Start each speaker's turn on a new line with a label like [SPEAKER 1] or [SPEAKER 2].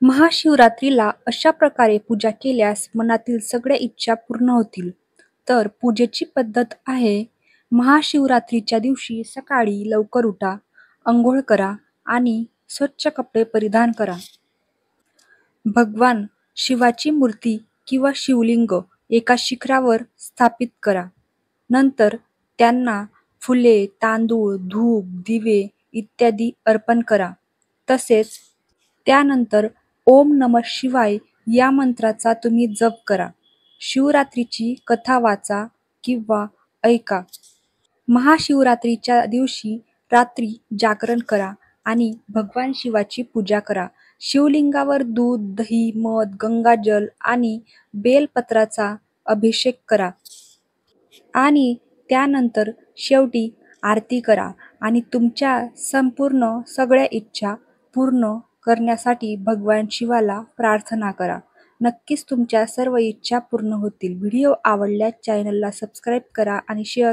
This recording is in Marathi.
[SPEAKER 1] महाशिवरात्रीला अशा प्रकारे पूजा केल्यास मनातील सगळ्या इच्छा पूर्ण होतील. तर पूजेची पद्धत आहे. महाशिवरात्रीच्या दिवशी सकाळी लवकर उठा, अंघोळ करा आणि स्वच्छ कपडे परिधान करा. भगवान शिवाची मूर्ती किंवा शिवलिंग एका शिखरावर स्थापित करा. नंतर त्यांना फुले, तांदूळ, धूप, दिवे इत्यादी अर्पण करा. तसेच त्यानंतर ओम नमः शिवाय या मंत्राचा तुम्ही जप करा. शिवरात्रीची कथा वाचा किंवा ऐका. महाशिवरात्रीच्या दिवशी रात्री जागरण करा आणि भगवान शिवाची पूजा करा. शिवलिंगावर दूध, दही, मध, गंगाजल आणि बेलपत्राचा अभिषेक करा आणि त्यानंतर शेवटी आरती करा आणि तुमच्या संपूर्ण सगळ्या इच्छा पूर्ण करण्यासाठी भगवान शिवाला प्रार्थना करा. नक्कीच तुमच्या सर्व इच्छा पूर्ण होतील. व्हिडिओ आवडल्यास चॅनलला सबस्क्राईब करा आणि शेअर